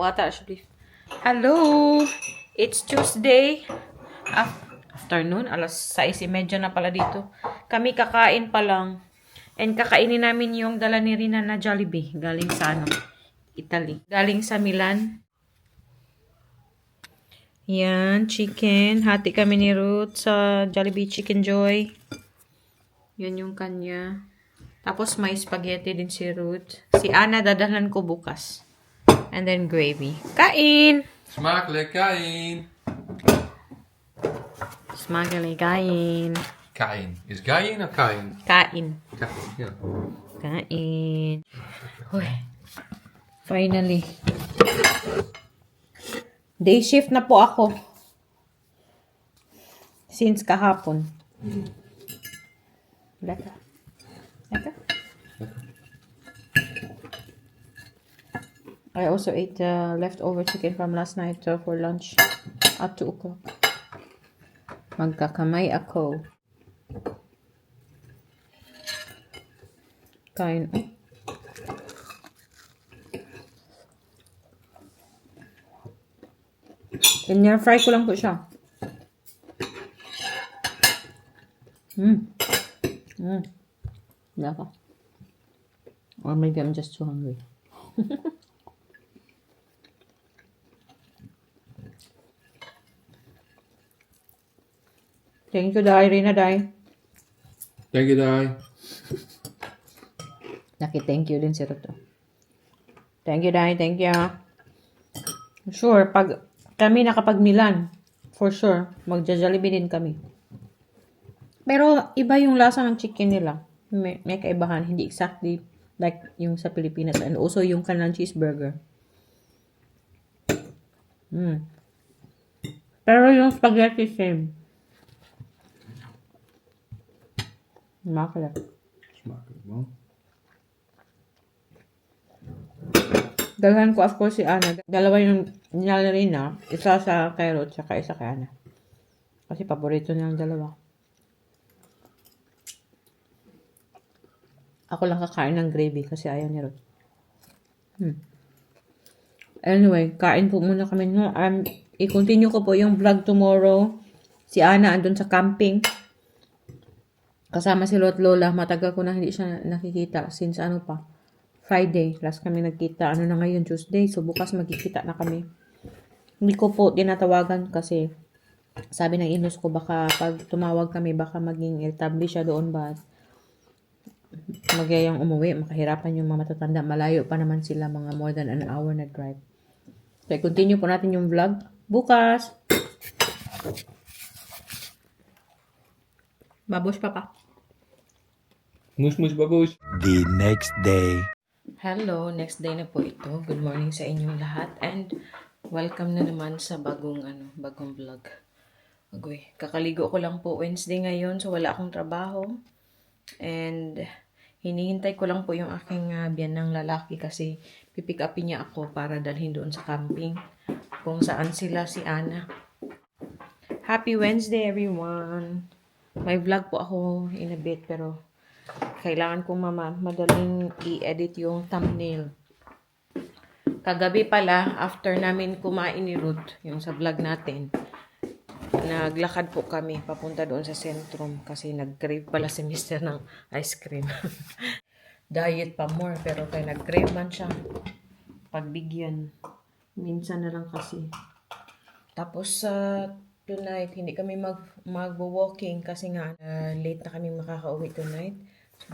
water siya, please. Hello! It's Tuesday. Afternoon. Alas 6:30 na pala dito. Kami kakain pa lang. And kakainin namin yung dala ni Rina na Jollibee. Galing sa Italy. Galing sa Milan. Yan, chicken. Hati kami ni Ruth sa Jollibee Chicken Joy. Yan yung kanya. Tapos may spaghetti din si Ruth. Si Anna dadalhan ko bukas. And then gravy. Kain! Smakelijk, kain. Smakelijk, kain. Kain. Is kain of kain? Kain. Kain, ja. Kain. Uy. Finally. Day shift na po ako. Since kahapon. Laka. Laka. I also ate leftover chicken from last night for lunch at 2 o'clock. Magkakamay ako. Kain. Fry ko lang po siya. Laka. Or maybe I'm just too hungry. Thank you, Dai. Rina, Dai. Thank you, Dai. Thank you din si Ruto. Thank you, Dai. Thank you. Sure, pag kami nakapag Milan, for sure, magja-Jollibee din kami. Pero iba yung lasa ng chicken nila. May kaibahan. Hindi exactly like yung sa Pilipinas. And also yung kanilang cheeseburger. Pero yung spaghetti same. Smakelijk. Smakelijk, man. Dalhan ko of course si Anna. Dalawa yung nilalari na. Isa sa kay Ruth, saka isa kay Anna. Kasi paborito nilang dalawa. Ako lang kakain ng gravy kasi ayaw ni Ruth. Anyway, kain po muna kami. No? I-continue ko po yung vlog tomorrow. Si Anna andun sa camping. Kasama si Lola. Matagal ko na hindi siya nakikita. Since Friday. Last kami nagkita. Ano na ngayon? Tuesday. So, bukas magkikita na kami. Hindi ko po tinatawagan kasi sabi ng inus ko baka pag tumawag kami baka maging irritable siya doon ba magyayang umuwi. Makahirapan yung mga matatanda. Malayo pa naman sila mga more than an hour na drive. So, continue po natin yung vlog. Bukas! Babush papa. Moes, baboes. The next day. Hello, next day na po ito. Good morning sa inyong lahat and welcome na naman sa bagong vlog. Agoy, kakaligo ko lang po Wednesday ngayon so wala akong trabaho. And hinihintay ko lang po yung aking biyanang lalaki kasi pipick upin niya ako para dalhin doon sa camping kung saan sila si Anna. Happy Wednesday everyone! May vlog po ako in a bit pero kailangan kong madaling i-edit yung thumbnail. Kagabi pala, after namin kumain ni Ruth, yung sa vlog natin, naglakad po kami papunta doon sa sentrum kasi nag-crave pala si Mr. ng ice cream. Diet pa more, pero kaya nag-crave man siya. Pagbigyan. Minsan na lang kasi. Tapos tonight, hindi kami mag-walking kasi nga late na kami makaka-uwi tonight.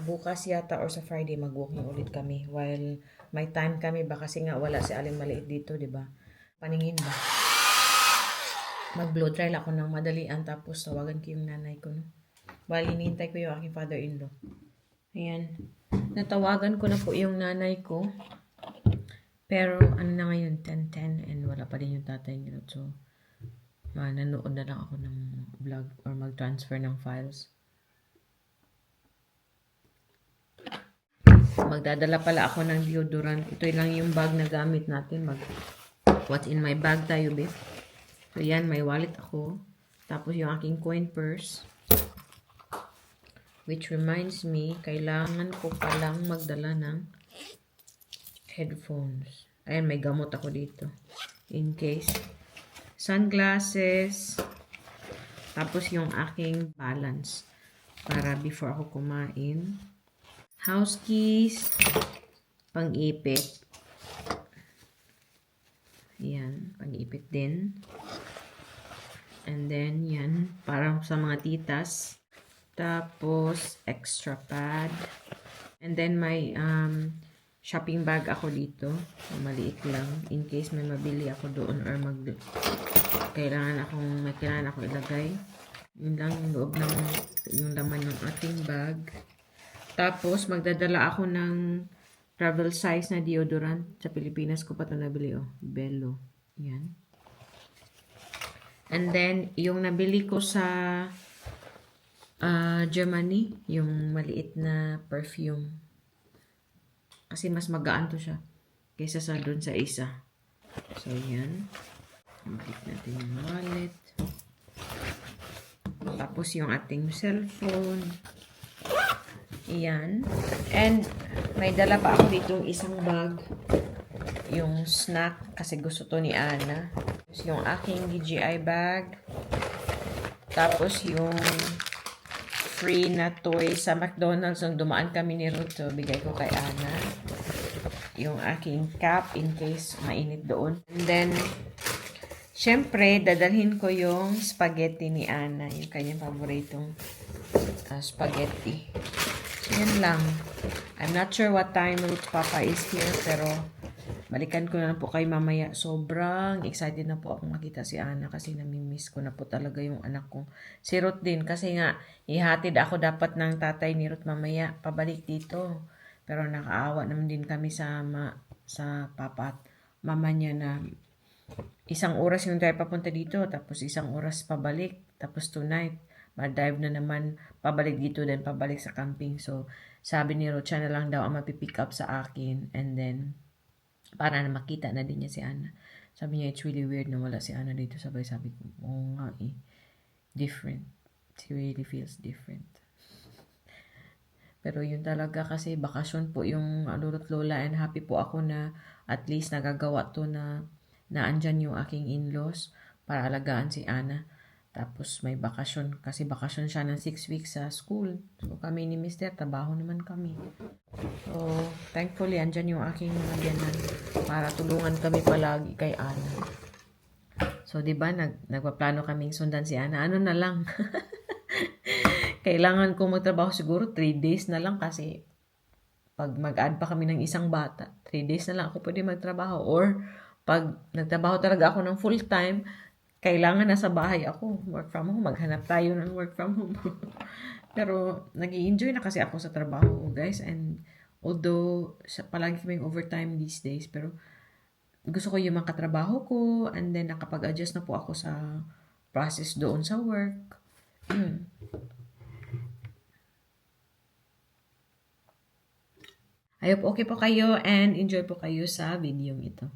Bukas yata or sa Friday mag-walking ulit kami while may time kami ba kasi nga wala si Aling Maliit dito, di ba? Paningin ba? Mag-blow dry ako ng madalian tapos tawagan ko yung nanay ko. No? While hinihintay ko yung aking father-in-law. Ayan. Natawagan ko na po yung nanay ko. Pero ano na ngayon, 10:10 and wala pa din yung tatay niya. So, nanood na lang ako ng vlog or mag-transfer ng files. Magdadala pala ako ng deodorant. Ito lang yung bag na gamit natin. What's in my bag tayo, babe? So, yan. May wallet ako. Tapos yung aking coin purse. Which reminds me, kailangan ko palang magdala ng headphones. Ayan, may gamot ako dito. In case. Sunglasses. Tapos yung aking balance. Para before ako kumain. House keys. Pang-ipit. Ayan, pang-ipit din. And then, yan. Parang sa mga titas. Tapos, extra pad. And then, may shopping bag ako dito. Maliit lang. In case may mabili ako doon or may kailangan akong ilagay. Yun lang yung loob ng yung laman ng ating bag. Tapos, magdadala ako ng travel size na deodorant. Sa Pilipinas ko pa ito nabili. Oh. Bello. Yan. And then, yung nabili ko sa Germany, yung maliit na perfume. Kasi mas magaan to siya kaysa sa dun sa isa. So, yan. Balik natin yung wallet. Tapos, yung ating cellphone. Yan. And, may dala pa ako dito isang bag. Yung snack, kasi gusto to ni Ana. Tapos, yung aking DJI bag. Tapos, yung free na toy sa McDonald's nung dumaan kami ni Ruth. So, bigay ko kay Ana. Yung aking cap in case mainit doon. And then, syempre, dadalhin ko yung spaghetti ni Ana. Yung kanyang paboritong spaghetti. So, yan lang. I'm not sure what time Ruth Papa is here, pero balikan ko na po kay mamaya. Sobrang excited na po akong makita si Ana kasi namimiss ko na po talaga yung anak ko. Si Ruth din kasi nga ihatid ako dapat ng tatay ni Ruth mamaya pabalik dito. Pero nakaawa naman din kami sa papa at mama niya na 1 oras yung drive papunta dito tapos 1 oras pabalik tapos tonight ma-drive na naman pabalik dito then pabalik sa camping. So sabi ni Ruth siya na lang daw ang mapipick up sa akin and then para na makita na din niya si Ana. Sabi niya, it's really weird na wala si Ana dito. Sabi ko, oo nga eh. Different. She really feels different. Pero yun talaga kasi bakasyon po yung lolo't lola and happy po ako na at least nagagawa to na andyan yung aking in-laws para alagaan si Ana. Tapos may bakasyon kasi bakasyon siya ng 6 weeks sa school. So kami ni Mr. trabaho naman kami. So thankfully andyan yung aking mga biyanan para tulungan kami palagi kay Ana. So 'di ba nagpaplano kaming sundan si Ana. Ano na lang. Kailangan ko magtrabaho siguro 3 days na lang kasi pag mag-add pa kami ng isang bata, 3 days na lang ako pwede magtrabaho or pag nagtrabaho talaga ako ng full time, kailangan nasa bahay ako. Work from home. Maghanap tayo ng work from home. Pero, nag-i-enjoy na kasi ako sa trabaho, guys. And, although, palagi kaming overtime these days, pero, gusto ko yung makatrabaho ko. And then, nakapag-adjust na po ako sa process doon sa work. I hope okay po kayo and enjoy po kayo sa video ito.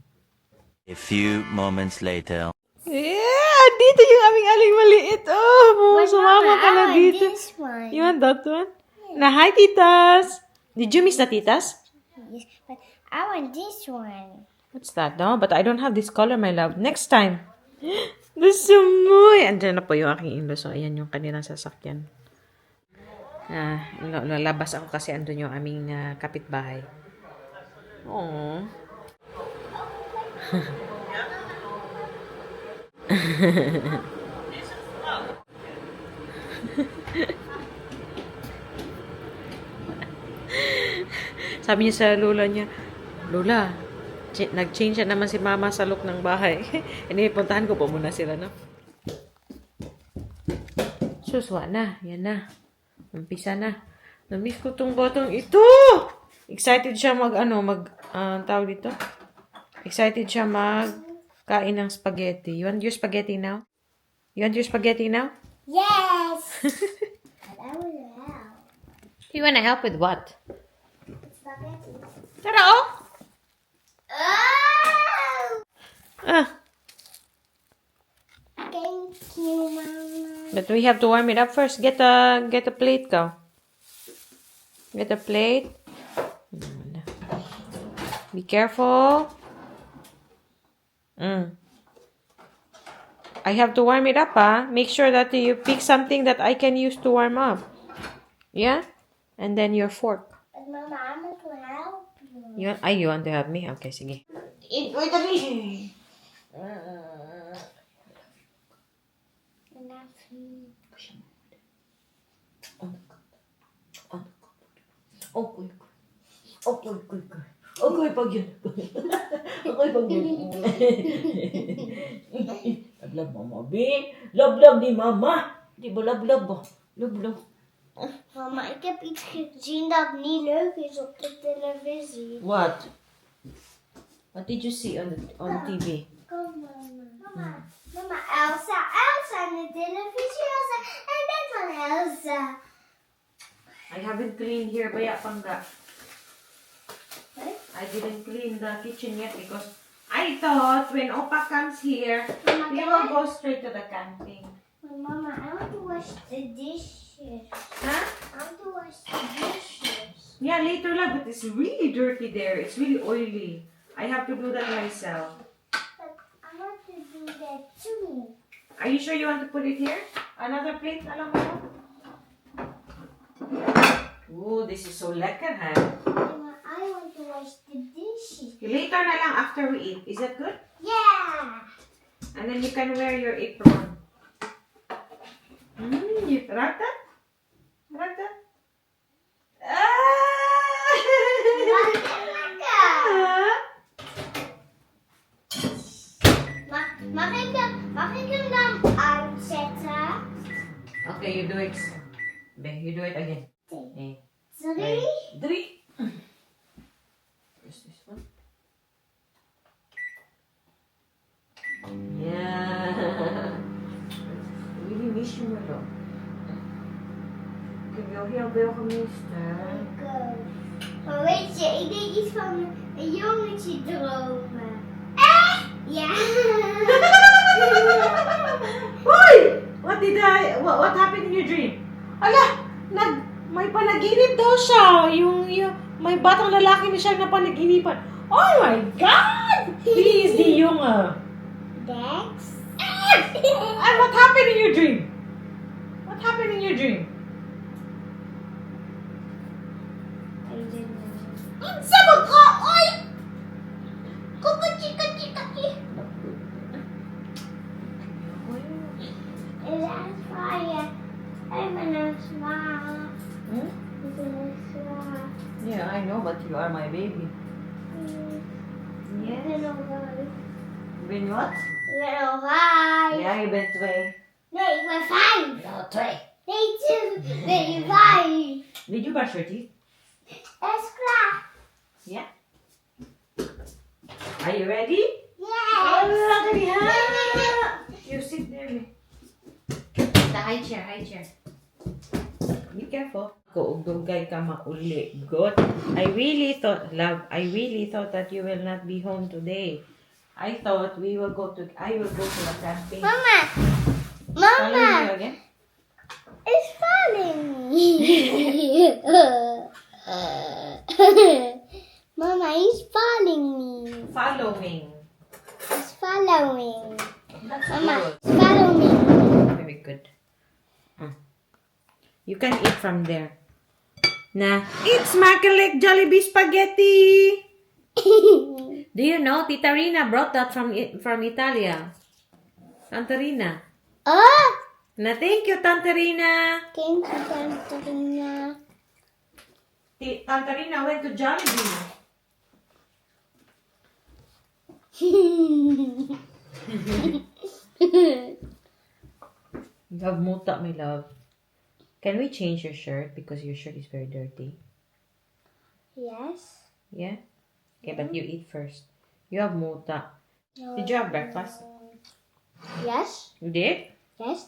A few moments later. Yeah! Dito yung aming aling maliit. Oh, sumama ka na dito. This one. You want that one? Na, hi, titas! Did you miss the titas? Yes, but I want this one. What's that? No, but I don't have this color, my love. Next time. The sumoy! Andiyan na po yung aking in-law. So, ayan yung kanilang sasakyan. Lalabas ako kasi andun yung aming kapitbahay. Aww. Sabi niya sa lola niya, Lola, nag-change na naman si mama sa look ng bahay. Inipuntahan ko po muna sila, no? Suswa na, yan na. Umpisa na. Namiss ko tong batang ito! Excited siya tawag dito? Excited siya kain ng spaghetti. You want your spaghetti now? You want your spaghetti now? Yes! But I will help. You wanna help with what? Spaghetti. Tara, oh! Oh! Thank you, Mama. But we have to warm it up first. Get a plate, go. Get a plate. Be careful. I have to warm it up, ah. Make sure that you pick something that I can use to warm up. Yeah? And then your fork. But Mama, I want to help you. You want to help me? Okay, sige. Okay, pag yun. Okay, pag yun. Love mama, B. Love ni mama. Di ba love ba? Love. Mama, ik heb iets gezien dat niet leuk is op de televisie. What? What did you see on TV? Kom, Mama. Mama, Elsa. Elsa aan de televisie. Elsa. En dit van Elsa. I haven't cleaned here, Baya Pangga. What? I didn't clean the kitchen yet because I thought when Opa comes here, Mama, we can will I- go straight to the camping. Mama, I want to wash the dishes. Huh? I want to wash the dishes. Yeah, later lah, but it's really dirty there. It's really oily. I have to do that myself. But I want to do that too. Are you sure you want to put it here? Another plate, alam mo? Oh, this is so lekker, huh? Mama, I want to wash the dishes. Later na lang after we eat. Is that good? Yeah. And then you can wear your apron. Rata? Rata? Mag ik hem dan uitzetten? Okay, you do it. You do it again. Eh. 3. 3. Where's this one? Yeah. Really miss you, Milo. Ik wil heel veel gemist, hè? Maar weet je, ik deed iets van een jongetje dromen. Echt? Ja. Hoy! What happened in your dream? Ala! May panaginip daw siya. May batang lalaki na siya na panaginipan. Oh my God! He is the jongen. Dex? And what happened in your dream? What happened in your dream? I don't know. Sama ka! Oy! Kukuchi. Is that fire? I'm gonna smile. Hmm? I'm gonna smile. Yeah, I know, but you are my baby. Ik ben nog vijf. Ben what? Ik ben nog vijf. Ja, je bent 2. Nee, ik ben 5. Ja, 2. Nee, 2. Ben je 5? Did you brush your teeth? Het is klaar. Yeah. Are you ready? Yes. You sit there. The high chair. Be careful. Dugay ka mauli. Good. I really thought that you will not be home today. I thought I will go to the camping. Mama. Follow you Mama. again? It's following me. Mama, he's following me. Following. He's following. That's Mama, good. he's following. Very good. You can eat from there. Nah, it's Macaulay Jollibee spaghetti. Do you know Tita Rina brought that from Italia? Tante Rina. Oh, Na thank you, Tante Rina. thank you, Tantarina. Tante Rina went to Jollibee. You have muta, my love. Can we change your shirt because your shirt is very dirty? Yes. Yeah? Okay, but you eat first. You have muta. Did you have breakfast? Yes. You did? Yes.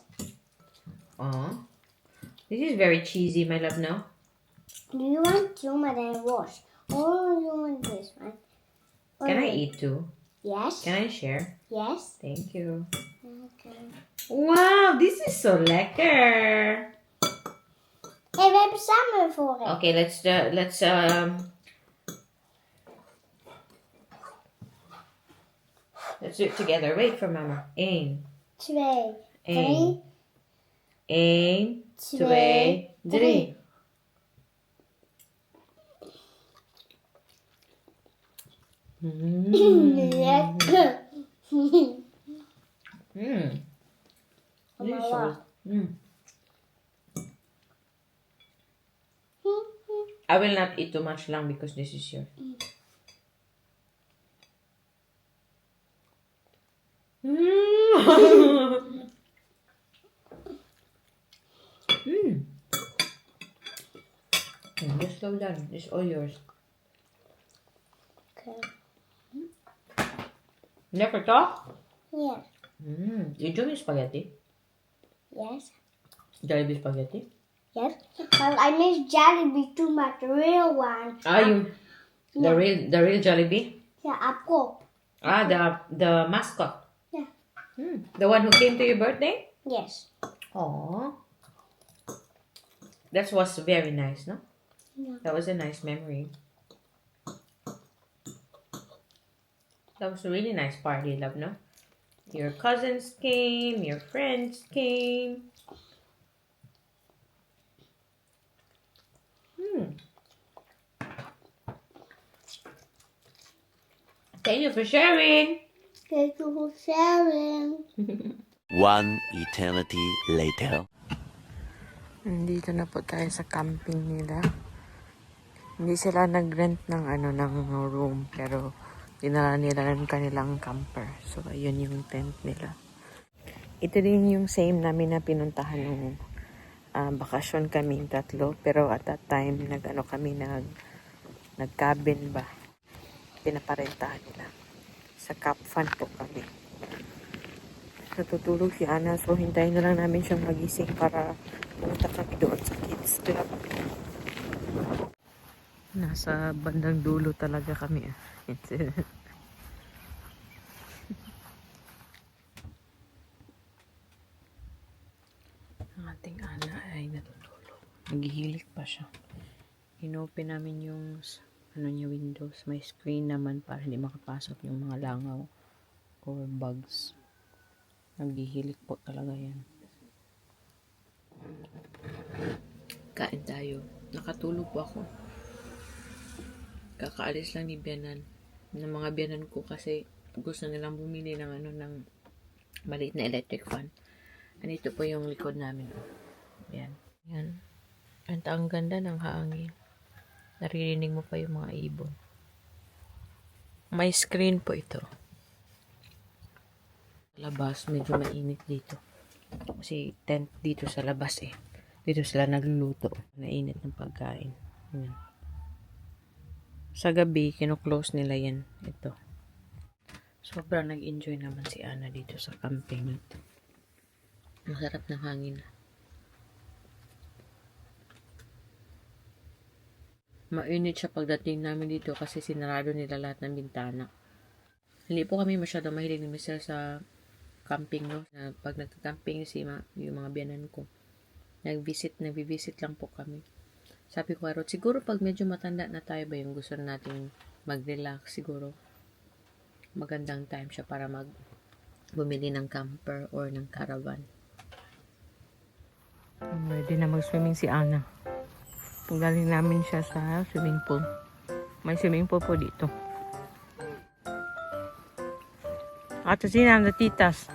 Oh. This is very cheesy, my love, no? Do you want two, but then wash? Oh, you want this one? Can I eat too? Yes. Can I share? Yes. Thank you. Okay. Wow, this is so lekker. Hey, we hebben samen voor het. Okay, Let's do it together. Wait for Mama. 1, 2, 1, 1, 2, 2, 3. Delicious. I will not eat too much lang because this is your. Just slow down. It's all yours. Okay. Never talk? Yes. You enjoy me spaghetti? Yes. Jollibee spaghetti? Yes. But I miss Jollibee too much. The real one. You the real Jollibee? Yeah, Apple. The mascot. Yeah. The one who came to your birthday? Yes. Aww. That was very nice, no? Yeah. That was a nice memory. That was a really nice party, love, no? Your cousins came, your friends came. Thank you for sharing. Thank you for sharing. One eternity later. Nandito na po tayo sa camping nila. Hindi sila nag-rent ng room, pero dinala nila ng kanilang camper. So ayun yung tent nila. Ito din yung same namin na pinuntahan nung bakasyon kaming tatlo, pero at that time nag-cabin ba. Pinaparentahan nila. Sa Cap Fun po kami. Natutulog si Ana, so hintayin na lang namin siyang magising para pumunta kami doon sa kids club. Nasa bandang dulo talaga kami. Ang ating Ana ay natutulog. Naghihilik pa siya. Inopen namin yung windows. May screen naman para hindi makapasok yung mga langaw or bugs. Naghihilik po talaga yan. Kain tayo. Nakatulog po ako. Kakaalis lang ni Bianan. Ng mga biyanan ko kasi gusto nilang bumili ng ng maliit na electric fan. Anito po yung likod namin. Yan. Yan. At ang ganda ng hangin. Naririnig mo pa yung mga ibon. May screen po ito. Labas, medyo mainit dito. Kasi tent dito sa labas eh. Dito sila nagluluto. Nainit ng pagkain. Yan. Sa gabi, kino-close nila yan. Ito. Sobrang nag-enjoy naman si Ana dito sa camping. Masarap ng hangin. Mainit siya pagdating namin dito kasi sinarado nila lahat ng bintana. Hindi po kami masyadong mahilig ni Michelle sa camping, no? Pag nagka-camping yung mga biyanan ko, nagvisit lang po kami. Sabi ko, Arot, siguro pag medyo matanda na tayo ba yung gusto nating mag-relax, siguro magandang time siya para bumili ng camper or ng caravan. Ready na mag-swimming si Ana. Galing namin siya sa swimming pool. May swimming pool po dito. Ato sina ang titas.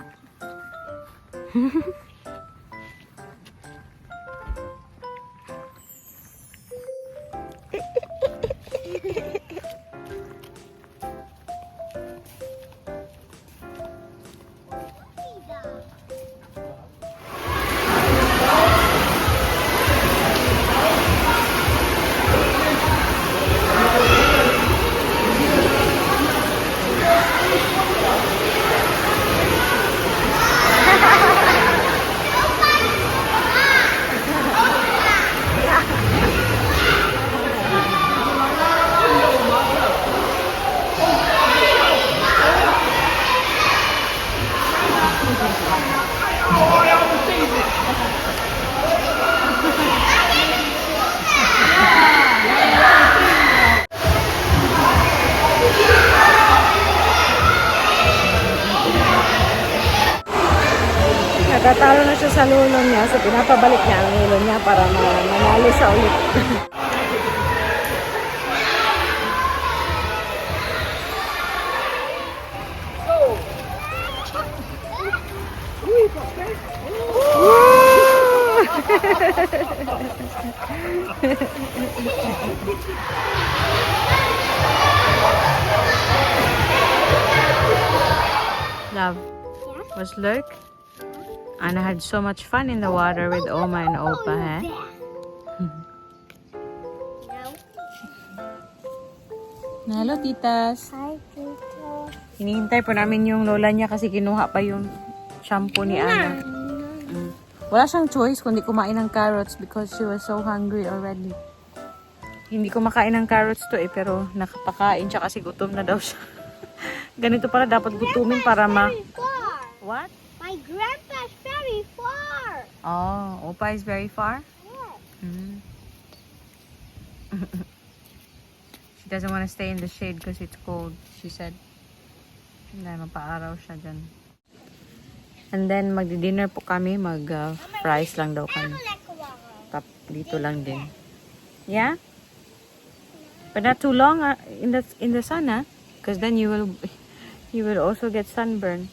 Nagtatalo na siya sa lulo niya, so pinapabalik niya ang lulo niya para manalo siya ulit. Love, was Lurk? Anna had so much fun in the water with Oma and Opa, eh? Hello, titas. Hi, Tito. Hinihintay po namin yung lola niya kasi kinuha pa yung shampoo ni Anna. Wala siyang choice kundi kumain ng carrots because she was so hungry already. Hindi kumakain ng carrots to pero nakapakain siya kasi gutom na daw siya. Ganito pala dapat gutumin para Very far. What? My grandpa's very far. Oh, Opa is very far? Yes. Mm. She doesn't want to stay in the shade because it's cold, she said. Hindi, mapaaraw siya dyan. And then, magdi-dinner po kami. Mag-fries lang daw kami. Dito lang din. Yeah? But not too long in the sun, ah. Because then you will also get sunburn.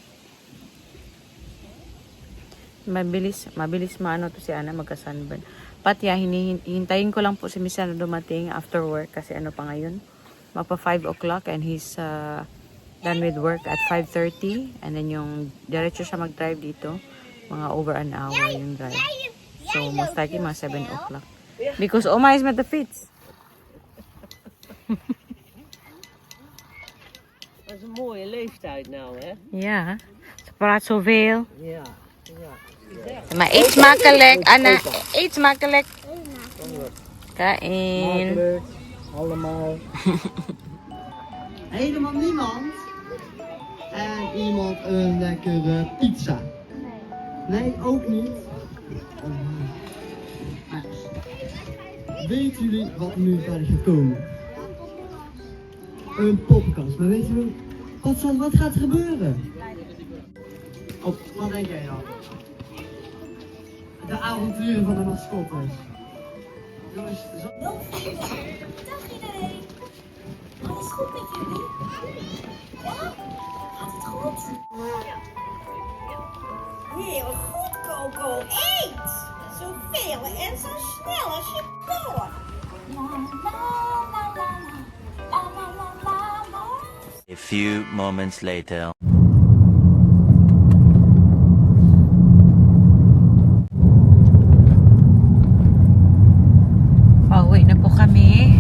Mabilis maano to si Ana magka-sunburn. But yeah, hihintayin ko lang po si Miss na dumating after work kasi ano pa ngayon. Magpa 5 o'clock and he's done with work at 5:30 and then yung diretso siya mag-drive dito. Mga over an hour yung drive. So most likely mga 7 o'clock. Because Oma is met the fits. Dat is een mooie leeftijd nou, hè? Ja. Ze praat zoveel. Ja. Maar eet smakelijk, Anna. Eet smakelijk. Kain. Allemaal. Helemaal niemand. En iemand een lekkere pizza. Nee, ook niet. Weten jullie wat er nu verder gaat komen? Een poppenkast. Maar weten jullie wat gaat er gebeuren? Wat denk jij dan? De avonturen van de mascottes. Jongens, zo... Dag iedereen. Alles goed met jullie? Ja? Gaat het goed? Heel goed, Coco. Eet! Zoveel en zo snel als je kan. La la la la la. La la la la la. A few moments later. Pauwi na po kami.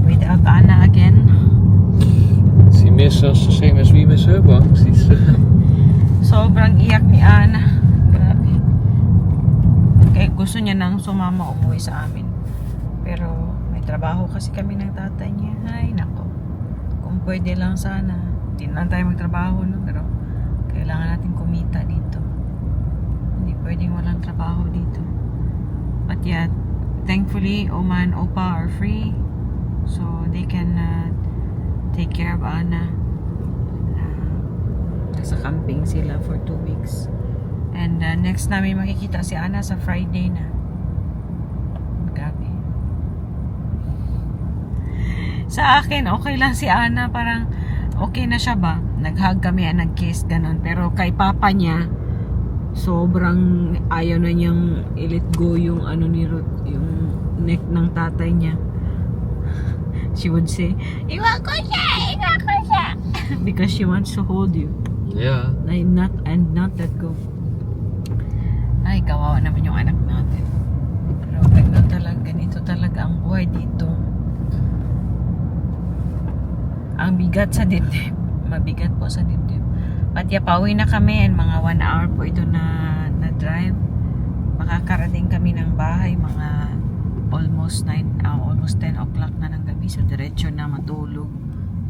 Without Anna again. She miss us the same as we miss her, but she's... Sobrang iyak ni Anna. Grabe. Kaya gusto niya nang sumama umuwi sa amin. Pero may trabaho kasi kami ng tatay niya. Ay, nako. Kung pwede lang sana. Hindi lang tayo magtrabaho, no? Pero kailangan natin kumita dito. Hindi pwedeng walang trabaho dito. But yet, thankfully, Oma and Opa are free. So they can take care of Anna. Nasa camping sila for 2 weeks. And next namin makikita si Anna sa Friday na. Grabe. Sa akin, okay lang si Anna. Parang okay na siya ba? Nag-hug kami at nag-kiss, ganun. Pero kay papa niya, sobrang ayaw na niyang i-let go yung ano ni Ruth, yung neck ng tatay niya. She would say, iwan ko siya! Iwan ko siya! Because she wants to hold you. Yeah. And not let go. Ay, kawawa naman yung anak natin. Pero ganito talaga ang buhay dito. Ang bigat sa dibdib. Mabigat po sa dibdib. At pauwi na kami and mga 1 hour po ito na drive. Makakarating kami ng bahay mga almost 10 o'clock na ng gabi. So diretso na matulog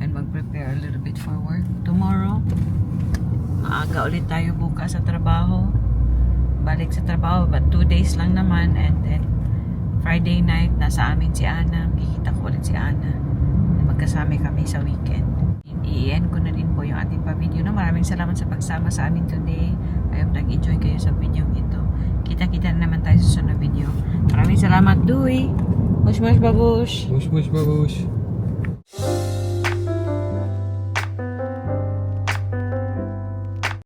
and mag-prepare a little bit for work. Tomorrow, maaga ulit tayo bukas sa trabaho. Balik sa trabaho, but 2 days lang naman. And then Friday night, nasa amin si Anna. Kikita ko ulit si Anna. Magkasama kami sa weekend. I-end ko na din po yung ating pa-video. Maraming salamat sa pagsama sa amin today. I I hope nag-enjoy kayo sa video ito. Kita-kita na naman tayo sa sunod video. Maraming salamat, Dui! Mush, mush, babush! Mush, mush, babush.